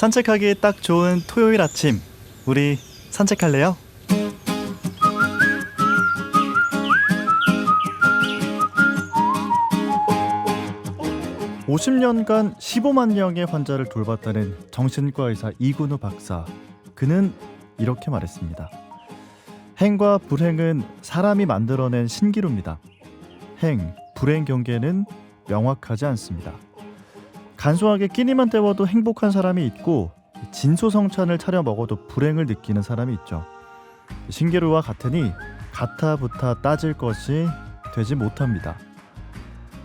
산책하기 딱 좋은 토요일 아침, 우리 산책할래요? 50년간 15만 명의 환자를 돌봤다는 정신과 의사 이근우 박사. 그는 이렇게 말했습니다. 행과 불행은 사람이 만들어낸 신기루입니다. 행, 불행 경계는 명확하지 않습니다. 간소하게 끼니만 때워도 행복한 사람이 있고 진소성찬을 차려 먹어도 불행을 느끼는 사람이 있죠. 신기루와 같으니 가타부타 따질 것이 되지 못합니다.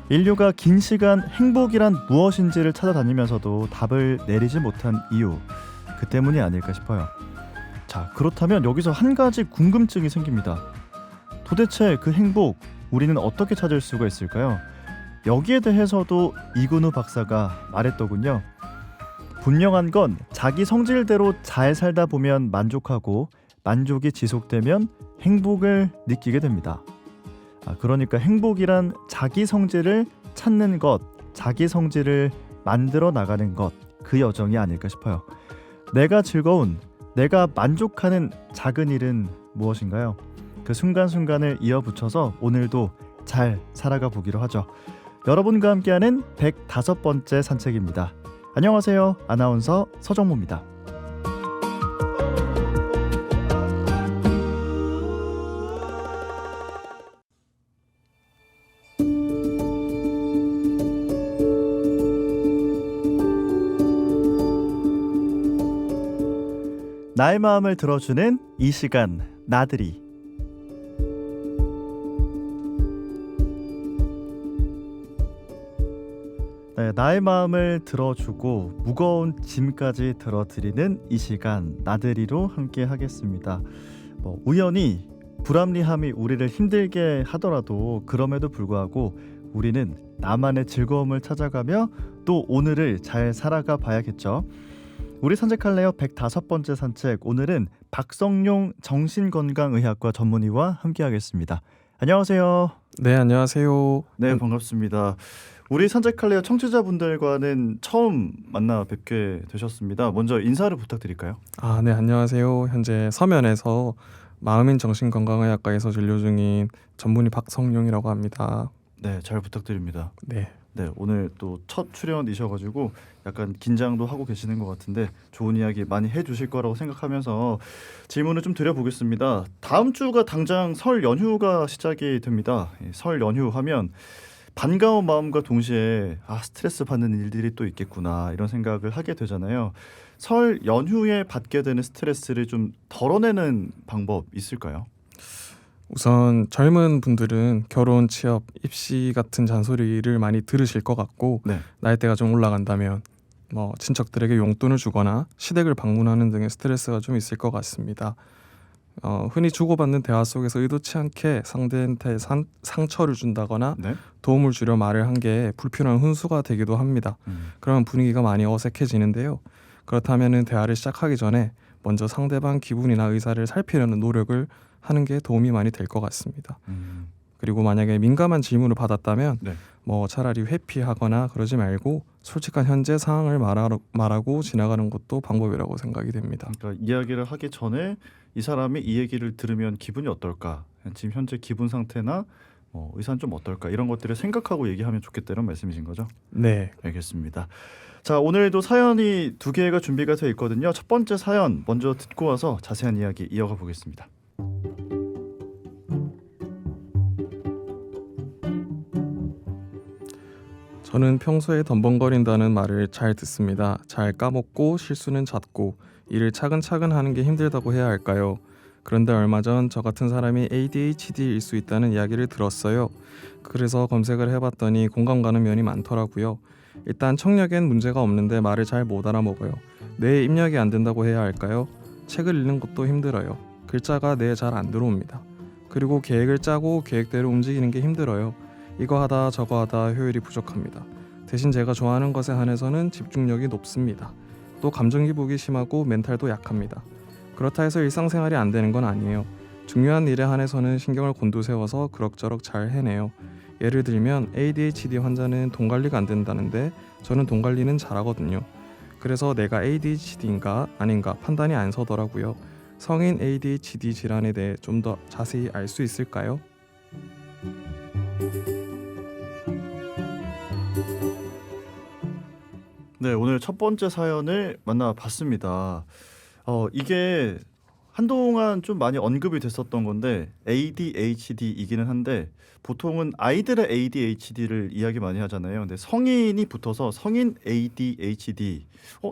인류가 긴 시간 행복이란 무엇인지를 찾아다니면서도 답을 내리지 못한 이유, 그 때문이 아닐까 싶어요. 자, 그렇다면 여기서 한 가지 궁금증이 생깁니다. 도대체 그 행복, 우리는 어떻게 찾을 수가 있을까요? 여기에 대해서도 이근우 박사가 말했더군요. 분명한 건 자기 성질대로 잘 살다 보면 만족하고 만족이 지속되면 행복을 느끼게 됩니다. 그러니까 행복이란 자기 성질을 찾는 것, 자기 성질을 만들어 나가는 것, 그 여정이 아닐까 싶어요. 내가 즐거운, 내가 만족하는 작은 일은 무엇인가요? 그 순간순간을 이어붙여서 오늘도 잘 살아가 보기로 하죠. 여러분과 함께하는 105번째 산책입니다. 안녕하세요. 아나운서 서정모입니다. 나의 마음을 들어주는 이 시간, 나들이. 네, 나의 마음을 들어주고 무거운 짐까지 들어드리는 이 시간, 나들이로 함께 하겠습니다. 우연히 불합리함이 우리를 힘들게 하더라도 그럼에도 불구하고 우리는 나만의 즐거움을 찾아가며 또 오늘을 잘 살아가 봐야겠죠. 우리 산책할래요 105번째 산책, 오늘은 박성용 정신건강의학과 전문의와 함께하겠습니다. 안녕하세요. 네, 안녕하세요. 네, 반갑습니다. 우리 산책할래요 청취자분들과는 처음 만나 뵙게 되셨습니다. 먼저 인사를 부탁드릴까요? 네, 안녕하세요. 현재 서면에서 마음인 정신건강의학과에서 진료 중인 전문의 박성용이라고 합니다. 네, 잘 부탁드립니다. 네, 오늘 또 첫 출연이셔가지고 약간 긴장도 하고 계시는 것 같은데 좋은 이야기 많이 해주실 거라고 생각하면서 질문을 좀 드려보겠습니다. 다음 주가 당장 설 연휴가 시작이 됩니다. 설 연휴 하면 반가운 마음과 동시에 스트레스 받는 일들이 또 있겠구나 이런 생각을 하게 되잖아요. 설 연휴에 받게 되는 스트레스를 좀 덜어내는 방법 있을까요? 우선 젊은 분들은 결혼, 취업, 입시 같은 잔소리를 많이 들으실 것 같고 네. 나이대가 좀 올라간다면 친척들에게 용돈을 주거나 시댁을 방문하는 등의 스트레스가 좀 있을 것 같습니다. 흔히 주고받는 대화 속에서 의도치 않게 상대한테 상처를 준다거나 네? 도움을 주려 말을 한 게 불필요한 훈수가 되기도 합니다. 그러면 분위기가 많이 어색해지는데요. 그렇다면 대화를 시작하기 전에 먼저 상대방 기분이나 의사를 살피려는 노력을 하는 게 도움이 많이 될 것 같습니다. 그리고 만약에 민감한 질문을 받았다면 네. 차라리 회피하거나 그러지 말고 솔직한 현재 상황을 말하고 지나가는 것도 방법이라고 생각이 됩니다. 그러니까 이야기를 하기 전에 이 사람이 이 얘기를 들으면 기분이 어떨까, 지금 현재 기분 상태나 의사는 좀 어떨까, 이런 것들을 생각하고 얘기하면 좋겠다는 말씀이신 거죠? 네, 알겠습니다. 자, 오늘도 사연이 2개가 준비가 되어 있거든요. 첫 번째 사연 먼저 듣고 와서 자세한 이야기 이어가 보겠습니다. 저는 평소에 덤벙거린다는 말을 잘 듣습니다. 잘 까먹고 실수는 잦고 일을 차근차근 하는 게 힘들다고 해야 할까요? 그런데 얼마 전 저 같은 사람이 ADHD일 수 있다는 이야기를 들었어요. 그래서 검색을 해봤더니 공감 가는 면이 많더라고요. 일단 청력엔 문제가 없는데 말을 잘 못 알아먹어요. 뇌에 입력이 안 된다고 해야 할까요? 책을 읽는 것도 힘들어요. 글자가 뇌에 잘 안 들어옵니다. 그리고 계획을 짜고 계획대로 움직이는 게 힘들어요. 이거 하다 저거 하다 효율이 부족합니다. 대신 제가 좋아하는 것에 한해서는 집중력이 높습니다. 또 감정 기복이 심하고 멘탈도 약합니다. 그렇다 해서 일상생활이 안 되는 건 아니에요. 중요한 일에 한해서는 신경을 곤두세워서 그럭저럭 잘 해내요. 예를 들면 ADHD 환자는 돈 관리가 안 된다는데 저는 돈 관리는 잘하거든요. 그래서 내가 ADHD인가 아닌가 판단이 안 서더라고요. 성인 ADHD 질환에 대해 좀 더 자세히 알 수 있을까요? 네, 오늘 첫 번째 사연을 만나봤습니다. 이게 한동안 좀 많이 언급이 됐었던 건데 ADHD이기는 한데 보통은 아이들의 ADHD를 이야기 많이 하잖아요. 근데 성인이 붙어서 성인 ADHD,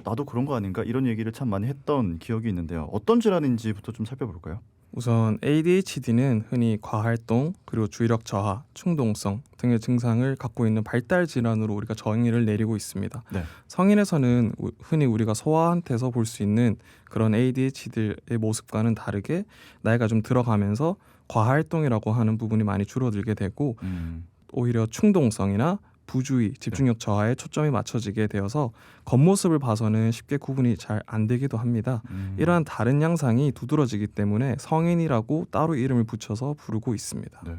나도 그런 거 아닌가 이런 얘기를 참 많이 했던 기억이 있는데요. 어떤 질환인지부터 좀 살펴볼까요? 우선 ADHD는 흔히 과활동, 그리고 주의력 저하, 충동성 등의 증상을 갖고 있는 발달 질환으로 우리가 정의를 내리고 있습니다. 네. 성인에서는 흔히 우리가 소아한테서 볼 수 있는 그런 ADHD의 모습과는 다르게 나이가 좀 들어가면서 과활동이라고 하는 부분이 많이 줄어들게 되고 오히려 충동성이나 부주의, 집중력 저하에 초점이 맞춰지게 되어서 겉모습을 봐서는 쉽게 구분이 잘 안 되기도 합니다. 이러한 다른 양상이 두드러지기 때문에 성인이라고 따로 이름을 붙여서 부르고 있습니다. 네.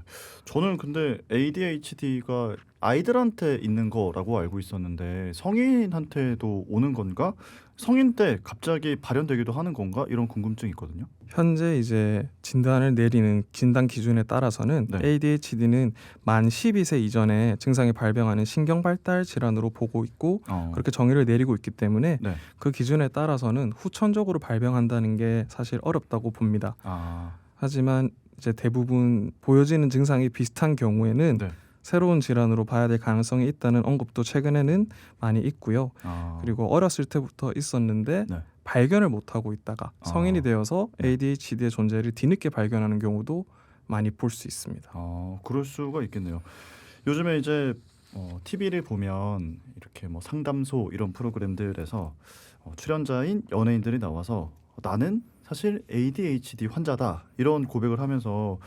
저는 근데 ADHD가 아이들한테 있는 거라고 알고 있었는데 성인한테도 오는 건가? 성인 때 갑자기 발현되기도 하는 건가? 이런 궁금증이 있거든요. 현재 이제 진단을 내리는 진단 기준에 따라서는 네. ADHD는 만 12세 이전에 증상이 발병하는 신경 발달 질환으로 보고 있고 그렇게 정의를 내리고 있기 때문에 네. 그 기준에 따라서는 후천적으로 발병한다는 게 사실 어렵다고 봅니다. 하지만 이제 대부분 보여지는 증상이 비슷한 경우에는 네. 새로운 질환으로 봐야 될 가능성이 있다는 언급도 최근에는 많이 있고요. 그리고 어렸을 때부터 있었는데 네. 발견을 못하고 있다가 성인이 되어서 네. ADHD의 존재를 뒤늦게 발견하는 경우도 많이 볼 수 있습니다. 그럴 수가 있겠네요. 요즘에 이제 TV를 보면 이렇게 뭐 상담소 이런 프로그램들에서 출연자인 연예인들이 나와서 나는 사실 ADHD 환자다 이런 고백을 하면서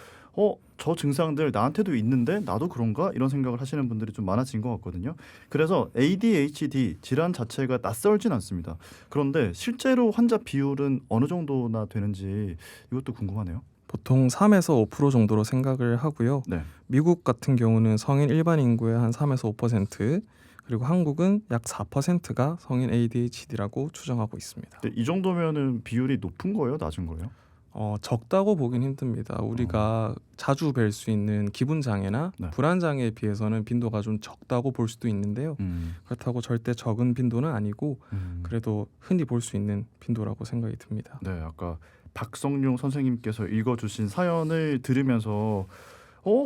저 증상들 나한테도 있는데 나도 그런가 이런 생각을 하시는 분들이 좀 많아진 것 같거든요. 그래서 ADHD 질환 자체가 낯설진 않습니다. 그런데 실제로 환자 비율은 어느 정도나 되는지 이것도 궁금하네요. 보통 3에서 5% 정도로 생각을 하고요. 네. 미국 같은 경우는 성인 일반 인구의 한 3에서 5%, 그리고 한국은 약 4%가 성인 ADHD라고 추정하고 있습니다. 근데 이 정도면은 비율이 높은 거예요, 낮은 거예요? 적다고 보긴 힘듭니다. 우리가 자주 뵐 수 있는 기분 장애나 네. 불안 장애에 비해서는 빈도가 좀 적다고 볼 수도 있는데요. 그렇다고 절대 적은 빈도는 아니고 그래도 흔히 볼 수 있는 빈도라고 생각이 듭니다. 네, 아까 박성용 선생님께서 읽어주신 사연을 들으면서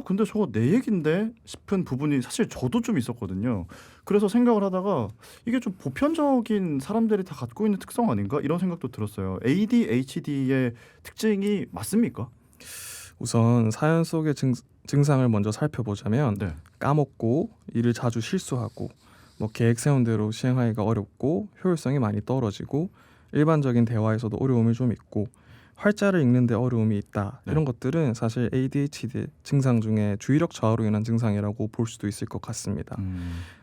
근데 저거 내 얘긴데 싶은 부분이 사실 저도 좀 있었거든요. 그래서 생각을 하다가 이게 좀 보편적인 사람들이 다 갖고 있는 특성 아닌가 이런 생각도 들었어요. ADHD의 특징이 맞습니까? 우선 사연 속의 증상을 먼저 살펴보자면 네. 까먹고 일을 자주 실수하고 계획 세운 대로 시행하기가 어렵고 효율성이 많이 떨어지고 일반적인 대화에서도 어려움이 좀 있고 활자를 읽는데 어려움이 있다. 네. 이런 것들은 사실 ADHD 증상 중에 주의력 저하로 인한 증상이라고 볼 수도 있을 것 같습니다.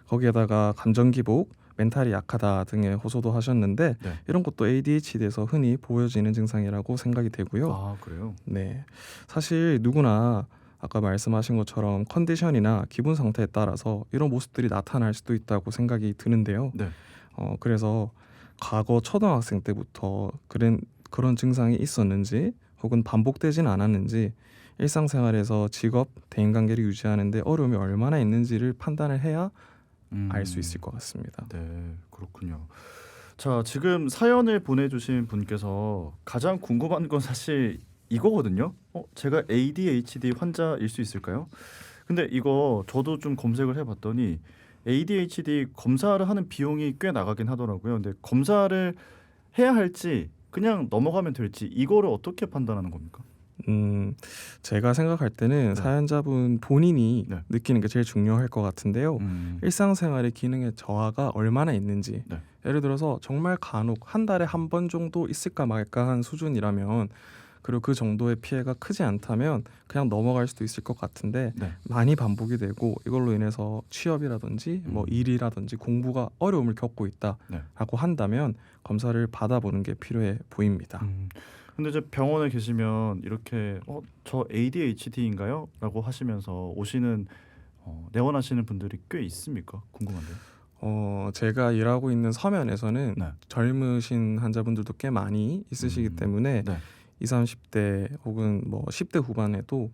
거기에다가 감정 기복, 멘탈이 약하다 등의 호소도 하셨는데 네. 이런 것도 ADHD에서 흔히 보여지는 증상이라고 생각이 되고요. 그래요? 네, 사실 누구나 아까 말씀하신 것처럼 컨디션이나 기분 상태에 따라서 이런 모습들이 나타날 수도 있다고 생각이 드는데요. 네. 그래서 과거 초등학생 때부터 그런 증상이 있었는지 혹은 반복되진 않았는지 일상생활에서 직업, 대인관계를 유지하는 데 어려움이 얼마나 있는지를 판단을 해야 알 수 있을 것 같습니다. 네, 그렇군요. 자, 지금 사연을 보내주신 분께서 가장 궁금한 건 사실 이거거든요. 제가 ADHD 환자일 수 있을까요? 근데 이거 저도 좀 검색을 해봤더니 ADHD 검사를 하는 비용이 꽤 나가긴 하더라고요. 근데 검사를 해야 할지 그냥 넘어가면 될지 이거를 어떻게 판단하는 겁니까? 제가 생각할 때는 네. 사연자분 본인이 네. 느끼는 게 제일 중요할 것 같은데요. 일상생활의 기능의 저하가 얼마나 있는지, 네. 예를 들어서 정말 간혹 한 달에 한 번 정도 있을까 말까 한 수준이라면, 그리고 그 정도의 피해가 크지 않다면 그냥 넘어갈 수도 있을 것 같은데 네. 많이 반복이 되고 이걸로 인해서 취업이라든지 일이라든지 공부가 어려움을 겪고 있다라고 네. 한다면 검사를 받아보는 게 필요해 보입니다. 근데 이제 병원에 계시면 이렇게 저 ADHD인가요? 라고 하시면서 오시는 내원하시는 분들이 꽤 있습니까? 궁금한데요. 제가 일하고 있는 서면에서는 네. 젊으신 환자분들도 꽤 많이 있으시기 때문에 네. 20, 30대 혹은 뭐 10대 후반에도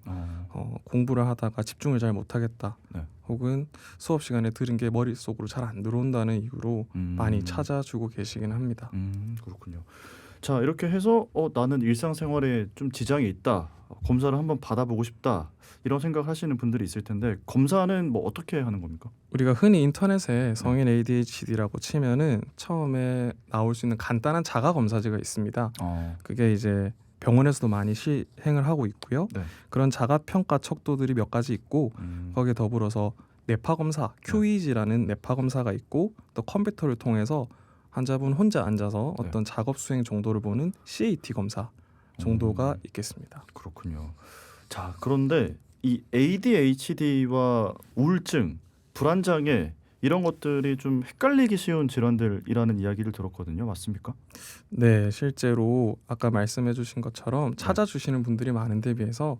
공부를 하다가 집중을 잘 못하겠다. 네. 혹은 수업 시간에 들은 게 머릿속으로 잘 안 들어온다는 이유로 많이 찾아주고 계시긴 합니다. 그렇군요. 자, 이렇게 해서 나는 일상생활에 좀 지장이 있다. 검사를 한번 받아보고 싶다. 이런 생각하시는 분들이 있을 텐데 검사는 뭐 어떻게 하는 겁니까? 우리가 흔히 인터넷에 성인 ADHD라고 치면은 처음에 나올 수 있는 간단한 자가 검사지가 있습니다. 그게 이제 병원에서도 많이 시행을 하고 있고요. 네. 그런 자가 평가 척도들이 몇 가지 있고 거기에 더불어서 뇌파 검사, QEEG라는 뇌파 검사가 있고 또 컴퓨터를 통해서 환자분 혼자 앉아서 어떤 작업 수행 정도를 보는 CAT 검사 정도가 있겠습니다. 그렇군요. 자, 그런데 이 ADHD와 우울증, 불안장애 이런 것들이 좀 헷갈리기 쉬운 질환들이라는 이야기를 들었거든요. 맞습니까? 네, 실제로 아까 말씀해주신 것처럼 찾아주시는 분들이 많은데 비해서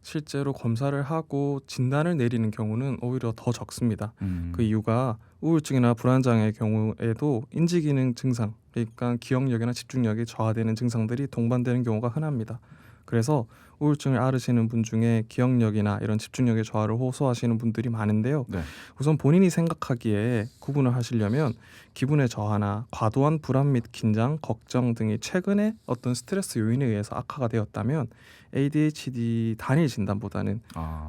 실제로 검사를 하고 진단을 내리는 경우는 오히려 더 적습니다. 그 이유가 우울증이나 불안장애의 경우에도 인지기능 증상, 그러니까 기억력이나 집중력이 저하되는 증상들이 동반되는 경우가 흔합니다. 그래서 우울증을 앓으시는 분 중에 기억력이나 이런 집중력의 저하를 호소하시는 분들이 많은데요. 네. 우선 본인이 생각하기에 구분을 하시려면 기분의 저하나 과도한 불안 및 긴장, 걱정 등이 최근에 어떤 스트레스 요인에 의해서 악화가 되었다면 ADHD 단일 진단보다는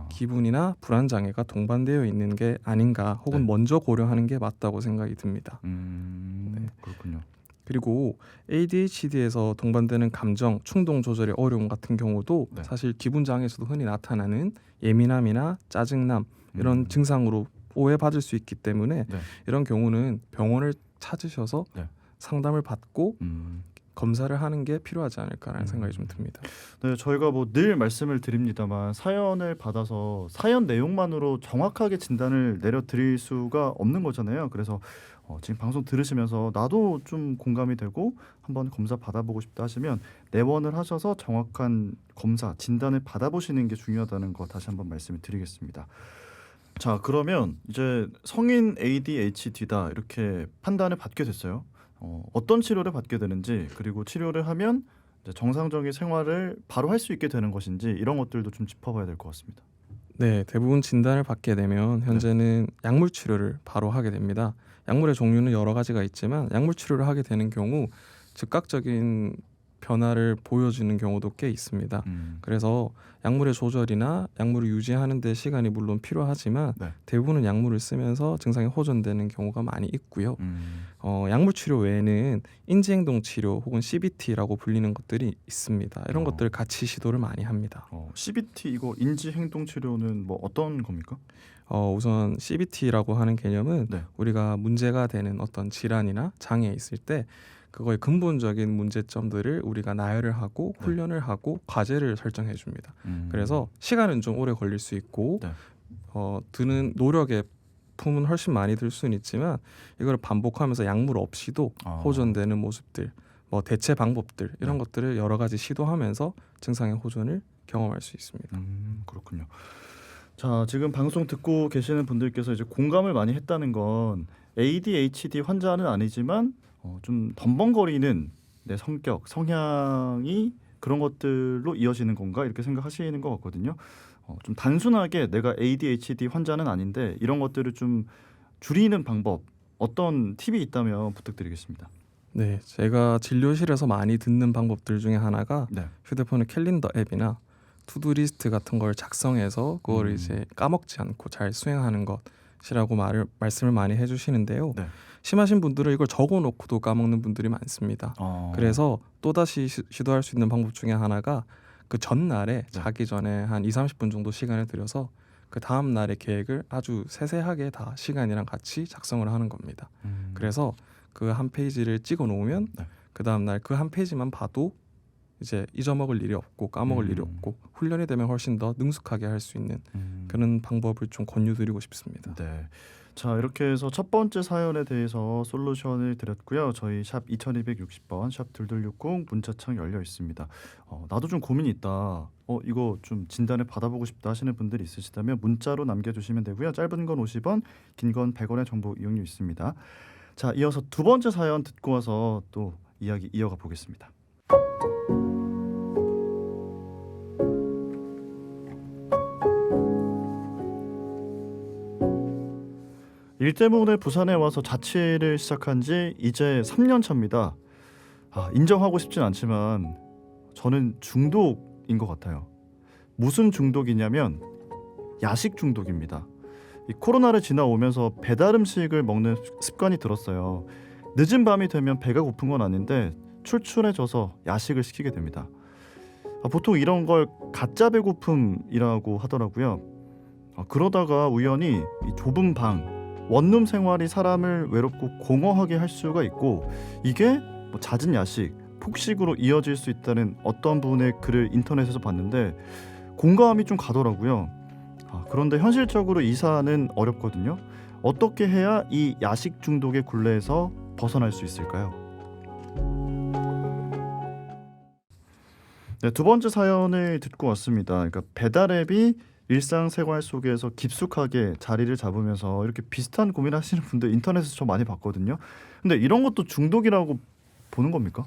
기분이나 불안 장애가 동반되어 있는 게 아닌가 혹은 먼저 고려하는 게 맞다고 생각이 듭니다. 그렇군요. 그리고 ADHD에서 동반되는 감정, 충동 조절의 어려움 같은 경우도 사실 기분 장애에서도 흔히 나타나는 예민함이나 짜증남 이런 증상으로 오해받을 수 있기 때문에 이런 경우는 병원을 찾으셔서 상담을 받고 검사를 하는 게 필요하지 않을까라는 생각이 좀 듭니다. 네, 저희가 뭐 늘 말씀을 드립니다만 사연을 받아서 사연 내용만으로 정확하게 진단을 내려드릴 수가 없는 거잖아요. 그래서 지금 방송 들으시면서 나도 좀 공감이 되고 한번 검사 받아보고 싶다 하시면 내원을 하셔서 정확한 검사, 진단을 받아보시는 게 중요하다는 거 다시 한번 말씀을 드리겠습니다. 자, 그러면 이제 성인 ADHD다 이렇게 판단을 받게 됐어요. 어떤 치료를 받게 되는지 그리고 치료를 하면 이제 정상적인 생활을 바로 할 수 있게 되는 것인지 이런 것들도 좀 짚어봐야 될 것 같습니다. 네, 대부분 진단을 받게 되면 현재는 약물 치료를 바로 하게 됩니다. 약물의 종류는 여러 가지가 있지만 약물 치료를 하게 되는 경우 즉각적인 변화를 보여주는 경우도 꽤 있습니다. 그래서 약물의 조절이나 약물을 유지하는 데 시간이 물론 필요하지만 대부분은 약물을 쓰면서 증상이 호전되는 경우가 많이 있고요. 약물 치료 외에는 인지행동 치료 혹은 CBT라고 불리는 것들이 있습니다. 이런 것들을 같이 시도를 많이 합니다. CBT 이거 인지행동 치료는 뭐 어떤 겁니까? 우선 CBT라고 하는 개념은 우리가 문제가 되는 어떤 질환이나 장애에 있을 때 그거의 근본적인 문제점들을 우리가 나열을 하고 훈련을 하고 과제를 설정해 줍니다. 그래서 시간은 좀 오래 걸릴 수 있고 드는 노력의 품은 훨씬 많이 들 수는 있지만 이걸 반복하면서 약물 없이도 호전되는 모습들, 뭐 대체 방법들 이런 것들을 여러 가지 시도하면서 증상의 호전을 경험할 수 있습니다. 그렇군요. 자, 지금 방송 듣고 계시는 분들께서 이제 공감을 많이 했다는 건 ADHD 환자는 아니지만 좀 덤벙거리는 내 성격, 성향이 그런 것들로 이어지는 건가 이렇게 생각하시는 것 같거든요. 좀 단순하게 내가 ADHD 환자는 아닌데 이런 것들을 좀 줄이는 방법 어떤 팁이 있다면 부탁드리겠습니다. 네, 제가 진료실에서 많이 듣는 방법들 중에 하나가 휴대폰의 캘린더 앱이나 투두리스트 같은 걸 작성해서 그걸 이제 까먹지 않고 잘 수행하는 것이라고 말씀을 많이 해주시는데요. 심하신 분들은 이걸 적어놓고도 까먹는 분들이 많습니다. 그래서 또다시 시도할 수 있는 방법 중에 하나가 그 전날에 자기 전에 한 20-30분 정도 시간을 들여서 그 다음 날의 계획을 아주 세세하게 다 시간이랑 같이 작성을 하는 겁니다. 그래서 그 한 페이지를 찍어 놓으면 그 다음 날 그 한 페이지만 봐도 이제 잊어먹을 일이 없고 까먹을 일이 없고 훈련이 되면 훨씬 더 능숙하게 할 수 있는 그런 방법을 좀 권유드리고 싶습니다. 네. 자, 이렇게 해서 첫 번째 사연에 대해서 솔루션을 드렸고요. 저희 샵 2260번 샵 둘둘60 문자창 열려 있습니다. 나도 좀 고민이 있다. 이거 좀 진단을 받아보고 싶다 하시는 분들이 있으시다면 문자로 남겨주시면 되고요. 짧은 건 50원, 긴 건 100원의 정보 이용료 있습니다. 자, 이어서 두 번째 사연 듣고 와서 또 이야기 이어가 보겠습니다. 일 때문에 부산에 와서 자취를 시작한 지 이제 3년 차입니다. 인정하고 싶진 않지만 저는 중독인 것 같아요. 무슨 중독이냐면 야식 중독입니다. 이 코로나를 지나오면서 배달 음식을 먹는 습관이 들었어요. 늦은 밤이 되면 배가 고픈 건 아닌데 출출해져서 야식을 시키게 됩니다. 보통 이런 걸 가짜 배고픔이라고 하더라고요. 그러다가 우연히 이 좁은 방, 원룸 생활이 사람을 외롭고 공허하게 할 수가 있고 이게 뭐 잦은 야식, 폭식으로 이어질 수 있다는 어떤 분의 글을 인터넷에서 봤는데 공감이 좀 가더라고요. 그런데 현실적으로 이사는 어렵거든요. 어떻게 해야 이 야식 중독의 굴레에서 벗어날 수 있을까요? 네, 두 번째 사연을 듣고 왔습니다. 그러니까 배달 앱이 일상생활 속에서 깊숙하게 자리를 잡으면서 이렇게 비슷한 고민하시는 분들 인터넷에서 저 많이 봤거든요. 근데 이런 것도 중독이라고 보는 겁니까?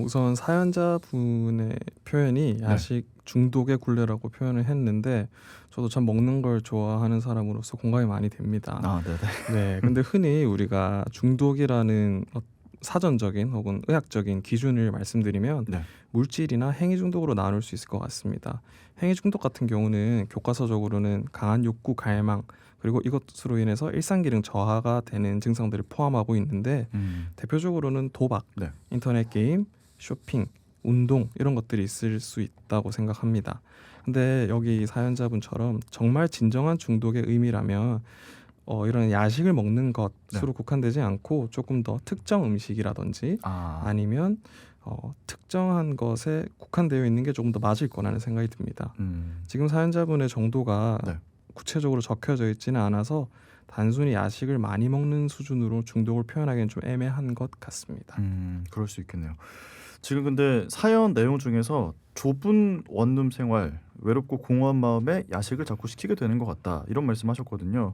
우선 사연자분의 표현이 야식 중독의 굴레라고 표현을 했는데 저도 참 먹는 걸 좋아하는 사람으로서 공감이 많이 됩니다. 네네. 네, 근데 흔히 우리가 중독이라는 사전적인 혹은 의학적인 기준을 말씀드리면 네. 물질이나 행위 중독으로 나눌 수 있을 것 같습니다. 행위 중독 같은 경우는 교과서적으로는 강한 욕구, 갈망 그리고 이것으로 인해서 일상 기능 저하가 되는 증상들을 포함하고 있는데 대표적으로는 도박, 네. 인터넷 게임, 쇼핑, 운동 이런 것들이 있을 수 있다고 생각합니다. 근데 여기 사연자분처럼 정말 진정한 중독의 의미라면 이런 야식을 먹는 것으로 국한되지 않고 조금 더 특정 음식이라든지 아니면 특정한 것에 국한되어 있는 게 조금 더 맞을 거라는 생각이 듭니다. 지금 사연자분의 정도가 네. 구체적으로 적혀져 있지는 않아서 단순히 야식을 많이 먹는 수준으로 중독을 표현하기는 좀 애매한 것 같습니다. 그럴 수 있겠네요. 지금 근데 사연 내용 중에서 좁은 원룸 생활, 외롭고 공허한 마음에 야식을 자꾸 시키게 되는 것 같다 이런 말씀하셨거든요.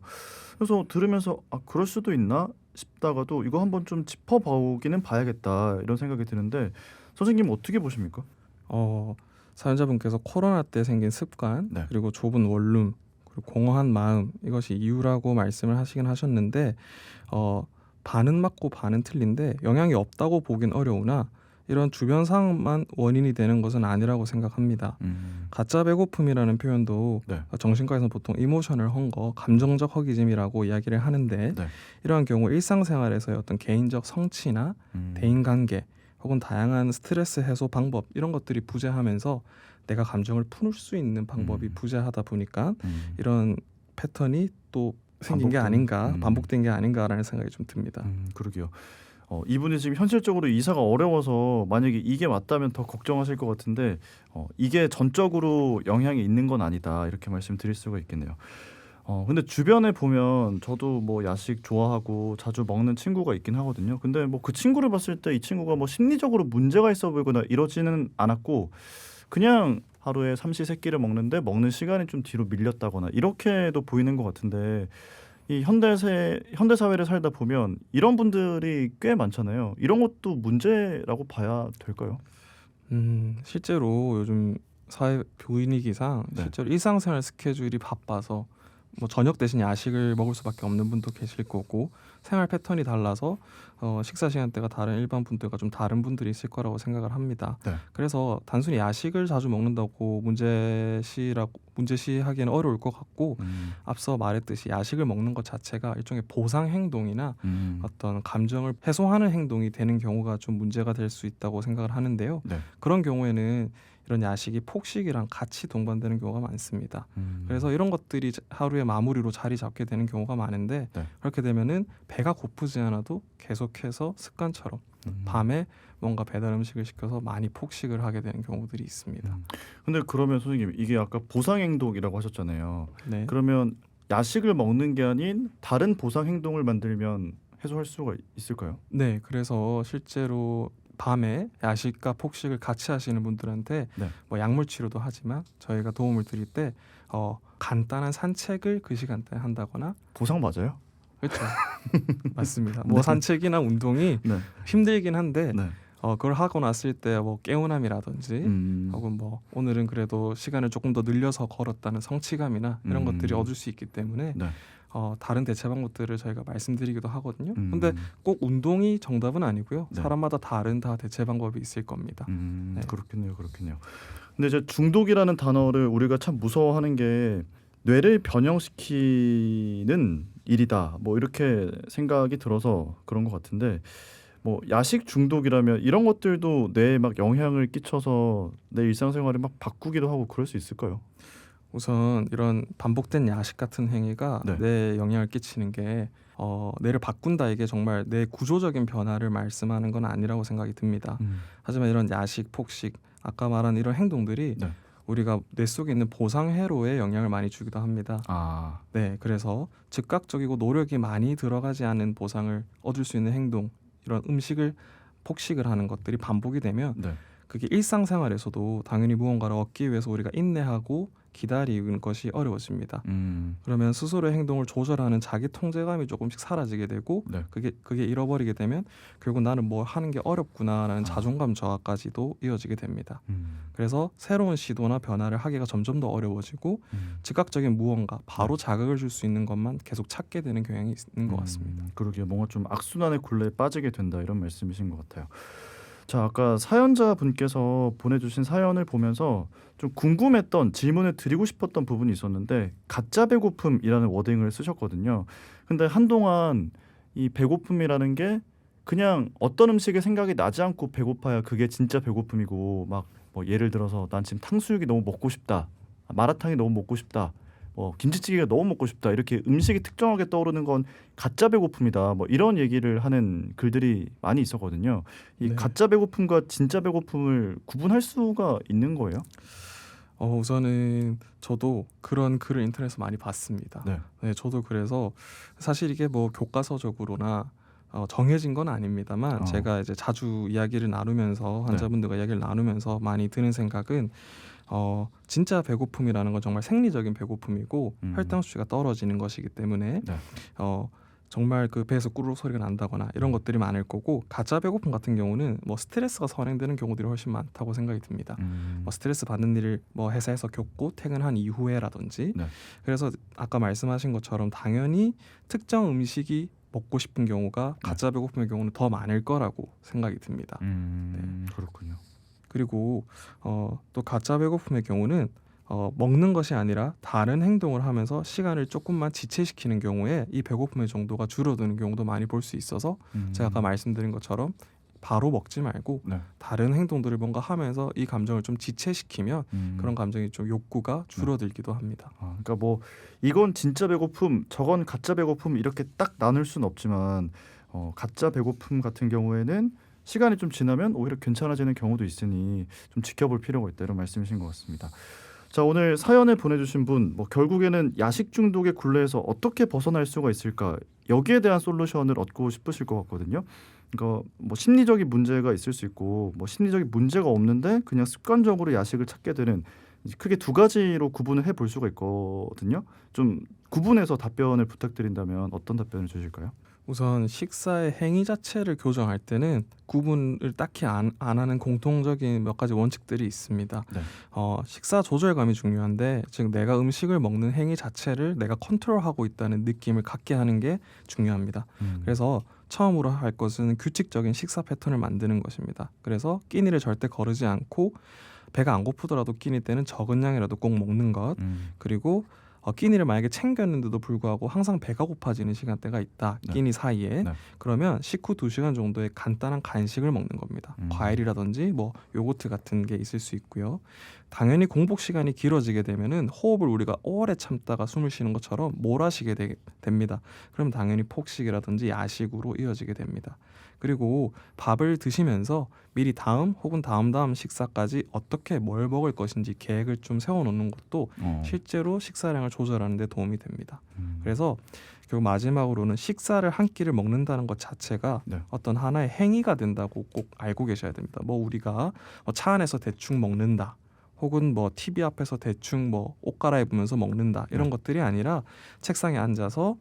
그래서 들으면서 그럴 수도 있나 싶다가도 이거 한번 좀 짚어보기는 봐야겠다 이런 생각이 드는데 선생님 어떻게 보십니까? 사연자분께서 코로나 때 생긴 습관 네. 그리고 좁은 원룸 그리고 공허한 마음 이것이 이유라고 말씀을 하시긴 하셨는데 반은 맞고 반은 틀린데 영향이 없다고 보긴 어려우나 이런 주변 상황만 원인이 되는 것은 아니라고 생각합니다. 가짜 배고픔이라는 표현도 네. 정신과에서는 보통 이모셔널 헝거, 감정적 허기짐이라고 이야기를 하는데 네. 이러한 경우 일상생활에서의 어떤 개인적 성취나 대인관계 혹은 다양한 스트레스 해소 방법 이런 것들이 부재하면서 내가 감정을 풀 수 있는 방법이 부재하다 보니까 이런 패턴이 또 생긴 게 아닌가, 반복된 게 아닌가라는 생각이 좀 듭니다. 그러게요. 이분이 지금 현실적으로 이사가 어려워서 만약에 이게 맞다면 더 걱정하실 것 같은데 이게 전적으로 영향이 있는 건 아니다 이렇게 말씀드릴 수가 있겠네요. 근데 주변에 보면 저도 뭐 야식 좋아하고 자주 먹는 친구가 있긴 하거든요. 근데 뭐 그 친구를 봤을 때 이 친구가 뭐 심리적으로 문제가 있어 보이거나 이러지는 않았고 그냥 하루에 삼시세끼를 먹는데 먹는 시간이 좀 뒤로 밀렸다거나 이렇게도 보이는 것 같은데 이 현대 사회를 살다 보면 이런 분들이 꽤 많잖아요. 이런 것도 문제라고 봐야 될까요? 실제로 요즘 사회 분위기상 실제로 일상생활 스케줄이 바빠서 뭐 저녁 대신 야식을 먹을 수밖에 없는 분도 계실 거고 생활 패턴이 달라서 식사 시간대가 다른 일반 분들과 좀 다른 분들이 있을 거라고 생각을 합니다. 네. 그래서 단순히 야식을 자주 먹는다고 문제시하기는 어려울 것 같고 앞서 말했듯이 야식을 먹는 것 자체가 일종의 보상 행동이나 어떤 감정을 해소하는 행동이 되는 경우가 좀 문제가 될 수 있다고 생각을 하는데요. 네. 그런 경우에는 이런 야식이 폭식이랑 같이 동반되는 경우가 많습니다. 그래서 이런 것들이 하루의 마무리로 자리 잡게 되는 경우가 많은데 그렇게 되면은 배가 고프지 않아도 계속해서 습관처럼 밤에 뭔가 배달 음식을 시켜서 많이 폭식을 하게 되는 경우들이 있습니다. 근데 그러면 선생님 이게 아까 보상 행동이라고 하셨잖아요. 네. 그러면 야식을 먹는 게 아닌 다른 보상 행동을 만들면 해소할 수가 있을까요? 네, 그래서 실제로 밤에 야식과 폭식을 같이 하시는 분들한테 네. 뭐 약물 치료도 하지만 저희가 도움을 드릴 때 간단한 산책을 그 시간대에 한다거나. 보상 맞아요? 그렇죠. 맞습니다. 뭐 네. 산책이나 운동이 네. 힘들긴 한데 네. 그걸 하고 났을 때 뭐 개운함이라든지 혹은 뭐 오늘은 그래도 시간을 조금 더 늘려서 걸었다는 성취감이나 이런 것들이 얻을 수 있기 때문에 네. 다른 대체 방법들을 저희가 말씀드리기도 하거든요. 음. 근데 꼭 운동이 정답은 아니고요. 네. 사람마다 다른 대체 방법이 있을 겁니다. 네. 그렇겠네요. 근데 이제 중독이라는 단어를 우리가 참 무서워하는 게 뇌를 변형시키는 일이다. 뭐 이렇게 생각이 들어서 그런 것 같은데, 뭐 야식 중독이라면 이런 것들도 뇌에 막 영향을 끼쳐서 내 일상생활을 막 바꾸기도 하고 그럴 수 있을까요? 우선 이런 반복된 야식 같은 행위가 네. 뇌에 영향을 끼치는 게 뇌를 바꾼다, 이게 정말 뇌 구조적인 변화를 말씀하는 건 아니라고 생각이 듭니다. 하지만 이런 야식, 폭식, 아까 말한 이런 행동들이 네. 우리가 뇌 속에 있는 보상 회로에 영향을 많이 주기도 합니다. 아, 네, 그래서 즉각적이고 노력이 많이 들어가지 않은 보상을 얻을 수 있는 행동, 이런 음식을 폭식을 하는 것들이 반복이 되면 네. 그게 일상생활에서도 당연히 무언가를 얻기 위해서 우리가 인내하고 기다리는 것이 어려워집니다. 그러면 스스로의 행동을 조절하는 자기 통제감이 조금씩 사라지게 되고 네. 그게 잃어버리게 되면 결국 나는 뭘 하는 게 어렵구나라는 자존감 저하까지도 이어지게 됩니다. 그래서 새로운 시도나 변화를 하기가 점점 더 어려워지고 즉각적인 무언가, 바로 자극을 줄 수 있는 것만 계속 찾게 되는 경향이 있는 것 같습니다. 그러게요. 뭔가 좀 악순환의 굴레에 빠지게 된다 이런 말씀이신 것 같아요. 자, 아까 사연자분께서 보내주신 사연을 보면서 좀 궁금했던, 질문을 드리고 싶었던 부분이 있었는데 가짜 배고픔이라는 워딩을 쓰셨거든요. 근데 한동안 이 배고픔이라는 게 그냥 어떤 음식에 생각이 나지 않고 배고파야 그게 진짜 배고픔이고, 막 뭐 예를 들어서 난 지금 탕수육이 너무 먹고 싶다, 마라탕이 너무 먹고 싶다, 뭐 김치찌개가 너무 먹고 싶다, 이렇게 음식이 특정하게 떠오르는 건 가짜 배고픔이다, 뭐 이런 얘기를 하는 글들이 많이 있었거든요. 이 네. 가짜 배고픔과 진짜 배고픔을 구분할 수가 있는 거예요? 우선은 저도 그런 글을 인터넷에서 많이 봤습니다. 네. 네, 저도 그래서 사실 이게 뭐 교과서적으로나 정해진 건 아닙니다만 제가 이제 자주 이야기를 나누면서 환자분들과 이야기를 나누면서 많이 드는 생각은 진짜 배고픔이라는 건 정말 생리적인 배고픔이고 혈당 수치가 떨어지는 것이기 때문에 네. 정말 그 배에서 꾸르륵 소리가 난다거나 이런 것들이 많을 거고, 가짜 배고픔 같은 경우는 뭐 스트레스가 선행되는 경우들이 훨씬 많다고 생각이 듭니다. 뭐 스트레스 받는 일을 뭐 회사에서 겪고 퇴근한 이후에라든지. 네. 그래서 아까 말씀하신 것처럼 당연히 특정 음식이 먹고 싶은 경우가 가짜 배고픔의 경우는 더 많을 거라고 생각이 듭니다. 그렇군요. 그리고 또 가짜 배고픔의 경우는 먹는 것이 아니라 다른 행동을 하면서 시간을 조금만 지체시키는 경우에 이 배고픔의 정도가 줄어드는 경우도 많이 볼 수 있어서 제가 아까 말씀드린 것처럼 바로 먹지 말고 네. 다른 행동들을 뭔가 하면서 이 감정을 좀 지체시키면 그런 감정이 좀 욕구가 줄어들기도 합니다. 그러니까 뭐 이건 진짜 배고픔, 저건 가짜 배고픔 이렇게 딱 나눌 수는 없지만 가짜 배고픔 같은 경우에는 시간이 좀 지나면 오히려 괜찮아지는 경우도 있으니 좀 지켜볼 필요가 있다, 이런 말씀이신 것 같습니다. 자, 오늘 사연을 보내주신 분, 뭐 결국에는 야식 중독의 굴레에서 어떻게 벗어날 수가 있을까, 여기에 대한 솔루션을 얻고 싶으실 것 같거든요. 그러니까 뭐 심리적인 문제가 있을 수 있고, 뭐 심리적인 문제가 없는데 그냥 습관적으로 야식을 찾게 되는, 크게 두 가지로 구분을 해볼 수가 있거든요. 좀 구분해서 답변을 부탁드린다면 어떤 답변을 주실까요? 우선 식사의 행위 자체를 교정할 때는 구분을 딱히 안 하는 공통적인 몇 가지 원칙들이 있습니다. 네. 식사 조절감이 중요한데, 즉 내가 음식을 먹는 행위 자체를 내가 컨트롤하고 있다는 느낌을 갖게 하는 게 중요합니다. 그래서 처음으로 할 것은 규칙적인 식사 패턴을 만드는 것입니다. 그래서 끼니를 절대 거르지 않고 배가 안 고프더라도 끼니 때는 적은 양이라도 꼭 먹는 것, 그리고 끼니를 만약에 챙겼는데도 불구하고 항상 배가 고파지는 시간대가 있다, 네. 끼니 사이에. 네. 그러면 식후 2시간 정도의 간단한 간식을 먹는 겁니다. 과일이라든지 뭐 요거트 같은 게 있을 수 있고요. 당연히 공복 시간이 길어지게 되면은 호흡을 우리가 오래 참다가 숨을 쉬는 것처럼 몰아쉬게 됩니다. 그럼 당연히 폭식이라든지 야식으로 이어지게 됩니다. 그리고 밥을 드시면서 미리 다음 혹은 다음 식사까지 어떻게 뭘 먹을 것인지 계획을 좀 세워놓는 것도 실제로 식사량을 조절하는 데 도움이 됩니다. 그래서 결국 마지막으로는 식사를 한 끼를 먹는다는 것 자체가 네. 어떤 하나의 행위가 된다고 꼭 알고 계셔야 됩니다. 뭐 우리가 차 안에서 대충 먹는다, 혹은 뭐 TV 앞에서 대충 뭐 옷 갈아입으면서 먹는다 이런 네. 것들이 아니라 책상에 앉아서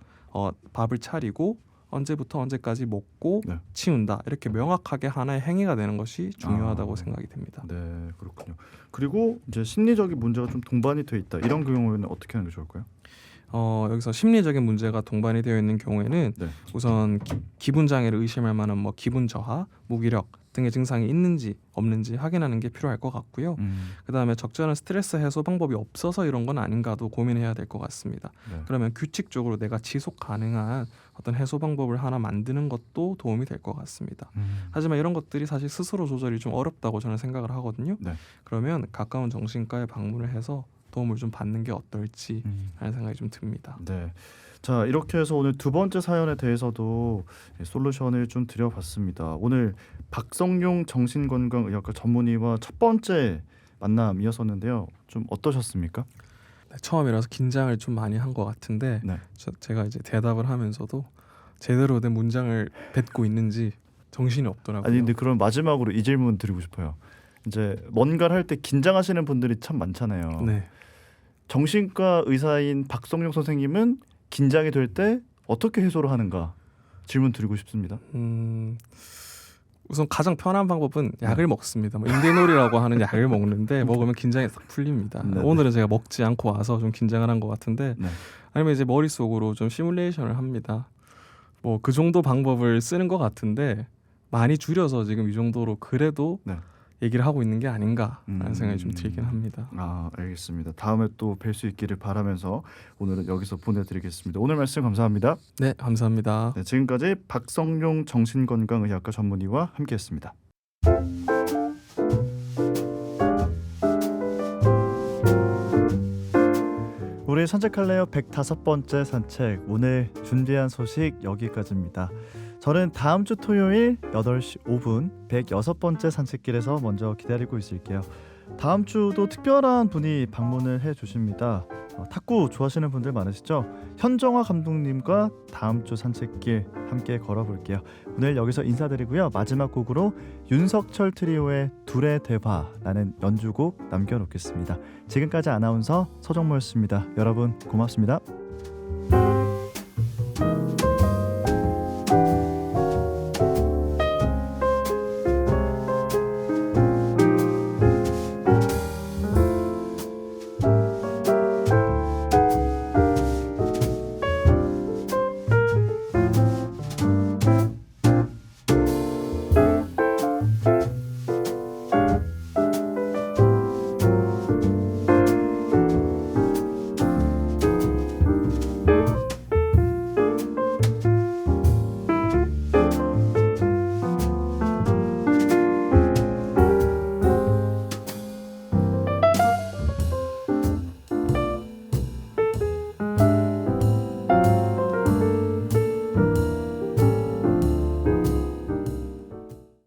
밥을 차리고 언제부터 언제까지 먹고 네. 치운다 이렇게 명확하게 하나의 행위가 되는 것이 중요하다고 아. 생각이 됩니다. 네, 그렇군요. 그리고 이제 심리적인 문제가 좀 동반이 돼 있다. 이런 경우에는 어떻게 하는 게 좋을까요? 여기서 심리적인 문제가 동반이 되어 있는 경우에는 네. 우선 기분 장애를 의심할 만한 뭐 기분 저하, 무기력 등의 증상이 있는지 없는지 확인하는 게 필요할 것 같고요. 그다음에 적절한 스트레스 해소 방법이 없어서 이런 건 아닌가도 고민해야 될 것 같습니다. 네. 그러면 규칙적으로 내가 지속 가능한 어떤 해소 방법을 하나 만드는 것도 도움이 될 것 같습니다. 하지만 이런 것들이 사실 스스로 조절이 좀 어렵다고 저는 생각을 하거든요. 네. 그러면 가까운 정신과에 방문을 해서 도움을 좀 받는 게 어떨지 하는 생각이 좀 듭니다. 네. 자, 이렇게 해서 오늘 두 번째 사연에 대해서도 솔루션을 좀 드려봤습니다. 오늘 박성용 정신건강의학과 전문의와 첫 번째 만남이었었는데요. 좀 어떠셨습니까? 네, 처음이라서 긴장을 좀 많이 한 것 같은데 네. 제가 이제 대답을 하면서도 제대로 된 문장을 뱉고 있는지 정신이 없더라고요. 아니 근데 그럼 마지막으로 이 질문 드리고 싶어요. 이제 뭔가를 할 때 긴장하시는 분들이 참 많잖아요. 네. 정신과 의사인 박성용 선생님은 긴장이 될 때 어떻게 해소를 하는가 질문 드리고 싶습니다. 우선 가장 편한 방법은 약을 먹습니다. 뭐 인데놀이라고 하는 약을 먹는데 먹으면 긴장이 싹 풀립니다. 네네. 오늘은 제가 먹지 않고 와서 좀 긴장을 한 것 같은데 네. 아니면 이제 머릿속으로 좀 시뮬레이션을 합니다. 뭐 그 정도 방법을 쓰는 것 같은데 많이 줄여서 지금 이 정도로 그래도 네. 얘기를 하고 있는 게 아닌가라는 생각이 좀 들긴 합니다. 아, 알겠습니다. 다음에 또 뵐 수 있기를 바라면서 오늘은 여기서 보내드리겠습니다. 오늘 말씀 감사합니다. 네, 감사합니다. 네, 지금까지 박성용 정신건강의학과 전문의와 함께했습니다. 우리 산책할래요 105번째 산책, 오늘 준비한 소식 여기까지입니다. 저는 다음 주 토요일 8시 5분 106번째 산책길에서 먼저 기다리고 있을게요. 다음 주도 특별한 분이 방문을 해주십니다. 탁구 좋아하시는 분들 많으시죠? 현정화 감독님과 다음 주 산책길 함께 걸어볼게요. 오늘 여기서 인사드리고요. 마지막 곡으로 윤석철 트리오의 둘의 대화라는 연주곡 남겨놓겠습니다. 지금까지 아나운서 서정모였습니다. 여러분 고맙습니다.